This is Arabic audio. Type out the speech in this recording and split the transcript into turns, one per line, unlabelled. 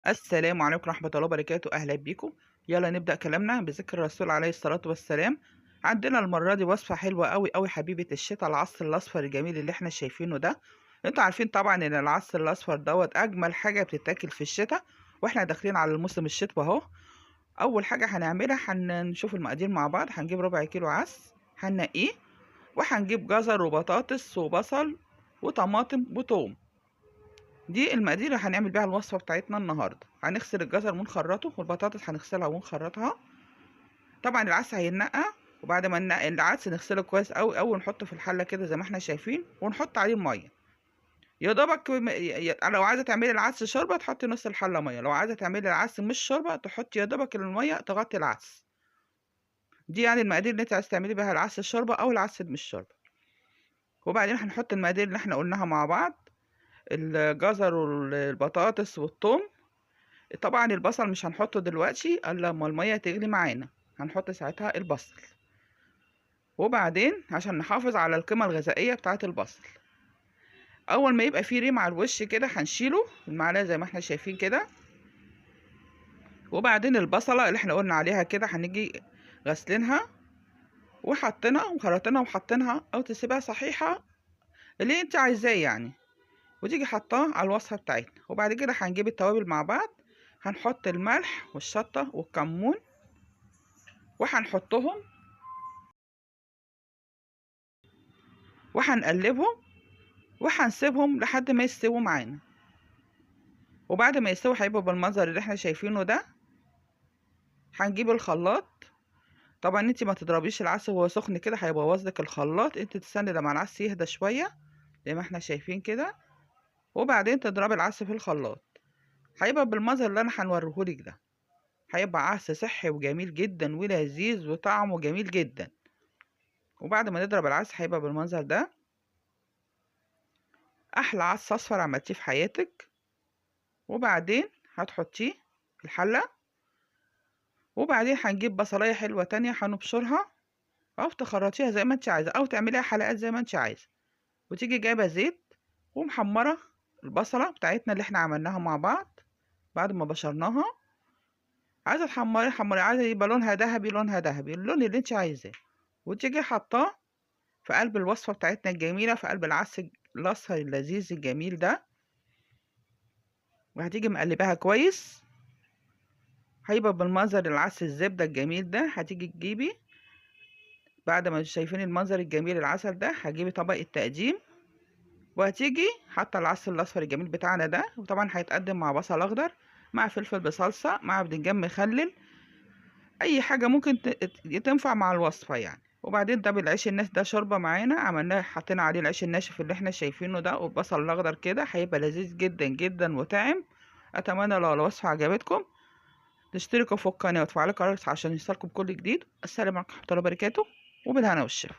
السلام عليكم ورحمة الله وبركاته. أهلا بيكم. يلا نبدأ كلامنا بذكر الرسول عليه الصلاة والسلام. عندنا المرة دي وصفة حلوة أوي أوي حبيبة الشتاء، العصر الأصفر الجميل اللي احنا شايفينه ده. انتوا عارفين طبعا إن العصر الأصفر دوت أجمل حاجة بتتاكل في الشتاء، واحنا داخلين على الموسم الشتوي أهو. أول حاجة هنعملها هنشوف المقادير مع بعض. هنجيب ربع كيلو عدس هنقيه، وهنجيب جزر وبطاطس وبصل وطماطم وتوم. دي المقادير اللي هنعمل بيها الوصفة بتاعتنا النهاردة. هنغسل الجزر ونخرطه، والبطاطس هنغسلها ونخرطها. طبعا العدس هينقع، وبعد ما ننقع العدس نغسله كويس قوي قوي ونحطه في الحلة كده زي ما احنا شايفين، ونحط عليه مية يا دوبك. لو عايزة تعملي العدس شوربة تحطي نص الحلة مية، لو عايزة تعملي العدس مش شوربة تحطي يا دوبك المية تغطي العدس. دي يعني المقادير اللي انت عايزة تعملي بيها العدس الشوربة او العدس مش شوربة. وبعدين هنحط المقادير اللي احنا قلناها مع بعض: الجزر والبطاطس والثوم. طبعا البصل مش هنحطه دلوقتي الا لما الميه تغلي معانا، هنحط ساعتها البصل. وبعدين عشان نحافظ على القيمه الغذائيه بتاعه البصل، اول ما يبقى فيه ريم على الوش كده هنشيله المعلقه زي ما احنا شايفين كده. وبعدين البصله اللي احنا قلنا عليها كده هنيجي غسلينها وحطينها وخرطينها وحطينها، او تسيبها صحيحه اللي انت عايزاه يعني، وتيجي حطاه على الوصفه بتاعتنا. وبعد كده هنجيب التوابل مع بعض. هنحط الملح والشطه والكمون وهنحطهم وهنقلبهم وهنسيبهم لحد ما يستووا معانا. وبعد ما يستووا هيبقوا بالمنظر اللي احنا شايفينه ده. هنجيب الخلاط. طبعا انت ما تضربيش العدس وهو سخن كده، هيبوظ لك الخلاط. انت تستني لما العدس يهدى شويه زي ما احنا شايفين كده، وبعدين تضربي العدس في الخلاط. هيبقى بالمنظر اللي انا هنوريهولك ده. هيبقى عدس صحي وجميل جدا ولذيذ وطعمه جميل جدا. وبعد ما نضرب العدس هيبقى بالمنظر ده. احلى عدس اصفر عملتيه في حياتك. وبعدين هتحطيه في الحله. وبعدين هنجيب بصلايه حلوه تانية هنبشرها، او تخرطيها زي ما انت عايزه، او تعمليها حلقات زي ما انت عايزه. وتيجي جايبه زيت ومحمره البصله بتاعتنا اللي احنا عملناها مع بعض. بعد ما بشرناها عايزه تحمري حمري، عايزه يبقى لونها ذهبي لونها ذهبي، اللون اللي انت عايزاه. وتيجي حطاه في قلب الوصفه بتاعتنا الجميله، في قلب العدس الاصفر اللذيذ الجميل ده. وهتيجي مقلباها كويس. هيبقى بالمنظر العدس الزبده الجميل ده. هتيجي تجيبي بعد ما شايفين المنظر الجميل العسل ده، هتجيبي طبق التقديم، وهتيجي حاطه العسل الاصفر الجميل بتاعنا ده. وطبعا هيتقدم مع بصل اخضر، مع فلفل بصلصه، مع باذنجان مخلل، اي حاجه ممكن تنفع مع الوصفه يعني. وبعدين ده بالعيش الناشف ده شوربه معانا عملناه، حطينا عليه العيش الناشف اللي احنا شايفينه ده والبصل الاخضر كده، هيبقى لذيذ جدا جدا وطعم. اتمنى لو الوصفه عجبتكم تشتركوا في القناه وتفعلوا الجرس عشان يوصلكم كل جديد. السلام عليكم ورحمه الله وبركاته، وبالهنا والشفا.